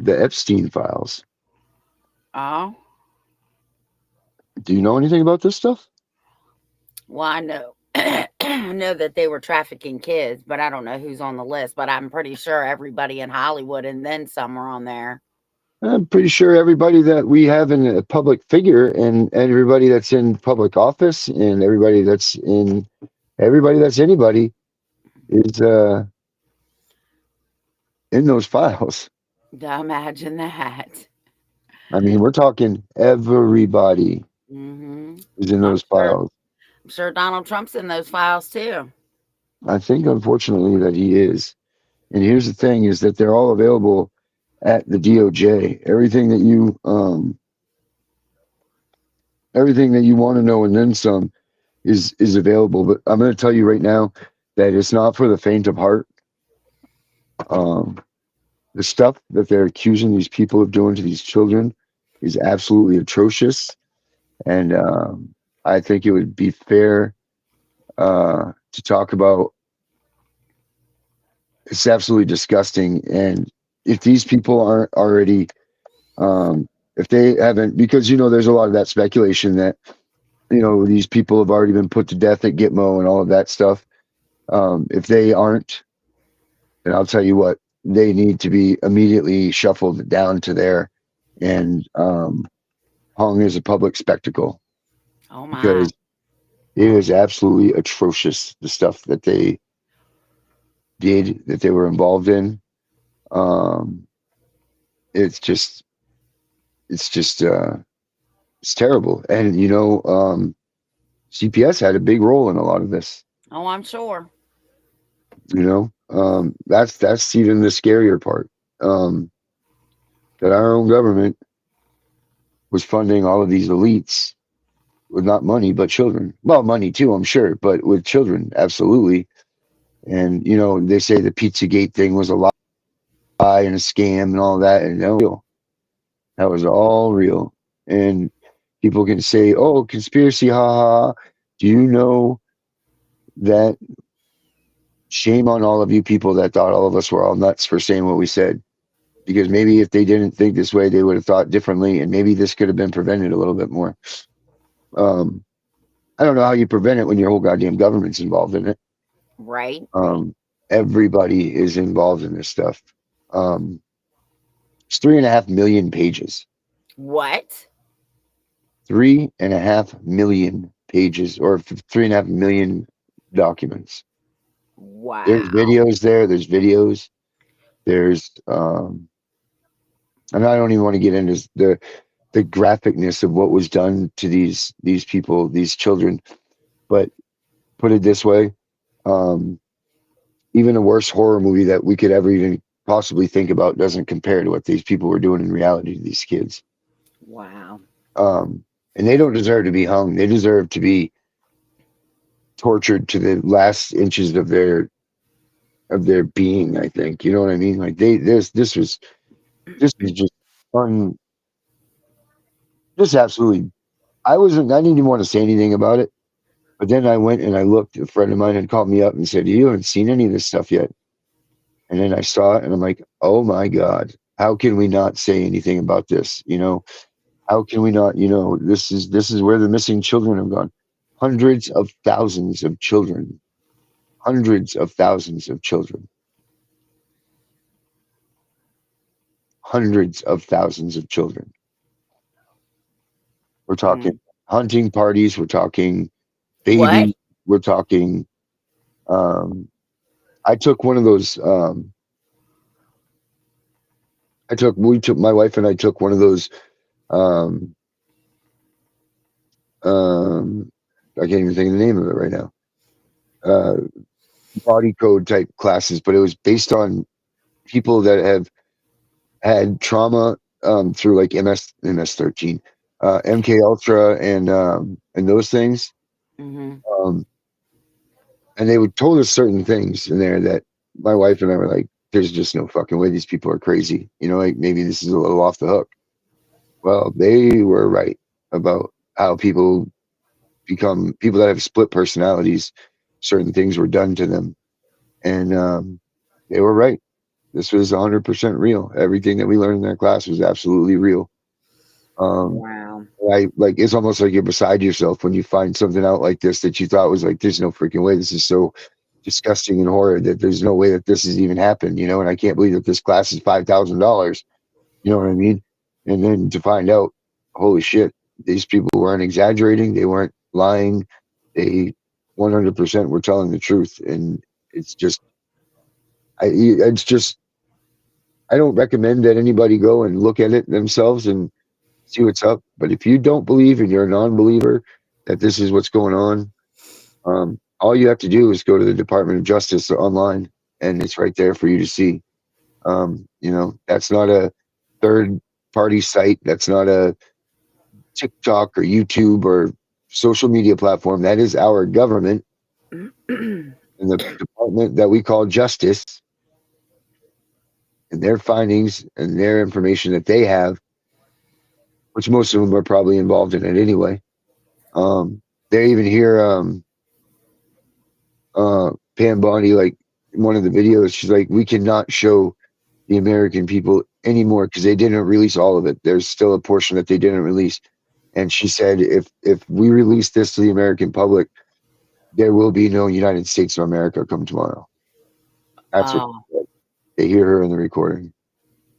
the Epstein files. Oh, Do you know anything about this stuff? well, I know. I know that they were trafficking kids, but I don't know who's on the list. But I'm pretty sure everybody in Hollywood and then some are on there. I'm pretty sure everybody that we have in a public figure and everybody that's in public office and everybody that's anybody is in those files. Imagine that. I mean, we're talking everybody Hmm. is in I'm those sure. files. I'm sure Donald Trump's in those files too. I think, unfortunately, that he is. And here's the thing: is that they're all available at the DOJ. Everything that you want to know and then some is available. But I'm going to tell you right now that it's not for the faint of heart. Um, the stuff that they're accusing these people of doing to these children is absolutely atrocious, and I think it would be fair to talk about. It's absolutely disgusting, and if these people aren't already, if they haven't, because there's a lot of that speculation that these people have already been put to death at Gitmo and all of that stuff. If they aren't, then I'll tell you what, they need to be immediately shuffled down to there and hung as a public spectacle, Oh my. because it is absolutely atrocious, the stuff that they did, that they were involved in. Um, it's just, it's just, it's terrible. And, CPS had a big role in a lot of this, Oh, I'm sure. that's even the scarier part. Um, that our own government was funding all of these elites with not money, but children. Well, money too, I'm sure, but with children, absolutely. And, they say the Pizzagate thing was a lie and a scam and all that. And that was real. That was all real. And people can say, oh, conspiracy, ha ha. Do you know that shame on all of you people that thought all of us were all nuts for saying what we said? Because maybe if they didn't think this way, they would have thought differently. And maybe this could have been prevented a little bit more. Um, I don't know how you prevent it when your whole goddamn government's involved in it. Right. Um, everybody is involved in this stuff. It's 3.5 million pages. What? 3.5 million pages, or 3.5 million documents. There's Wow. videos there. There's videos. There's, and I don't even want to get into the graphicness of what was done to these people, these children. But put it this way, um, even a worse horror movie that we could ever even possibly think about doesn't compare to what these people were doing in reality to these kids. Wow. And they don't deserve to be hung. They deserve to be tortured to the last inches of their being. I think, you know what I mean. Like this was just un just absolutely. I didn't even want to say anything about it, but then I went and I looked. A friend of mine had called me up and said, "You haven't seen any of this stuff yet." And then I saw it and I'm like, "Oh my god, how can we not say anything about this? How can we not? This is where the missing children have gone. Hundreds of thousands of children, hundreds of thousands of children, hundreds of thousands of children. We're talking Mm. hunting parties. We're talking What? babies. We're talking. Um, I took one of those. My wife and I took one of those. Um, um, I can't even think of the name of it right now. Uh, Body code type classes, but it was based on people that have had trauma through like MS-13, MK Ultra, and those things. Hmm. Um, and they would told us certain things in there that my wife and I were like, "There's just no fucking way these people are crazy." Like maybe this is a little off the hook. Well, they were right about how people that have split personalities. Certain things were done to them, and they were right. This was 100% real. Everything that we learned in that class was absolutely real. Wow. Like it's almost like you're beside yourself when you find something out like this that you thought was like, there's no freaking way. This is so disgusting and horrid that there's no way that this has even happened, you know. And I can't believe that this class is $5,000. You know what I mean? And then to find out, holy shit, these people weren't exaggerating. They weren't lying. They 100% were telling the truth. And it's just, it's just, I don't recommend that anybody go and look at it themselves and see what's up. But if you don't believe and you're a non-believer that this is what's going on, all you have to do is go to the Department of Justice online, and it's right there for you to see. You know, that's not a third-party site. That's not a TikTok or YouTube or social media platform. That is our government and the department that we call justice, and their findings and their information that they have, which most of them are probably involved in it anyway. They even hear Pam Bondi, like in one of the videos, she's like, we cannot show the American people anymore because they didn't release all of it. There's still a portion that they didn't release. And she said, if we release this to the American public, there will be no United States of America come tomorrow. That's what Oh, they hear her in the recording.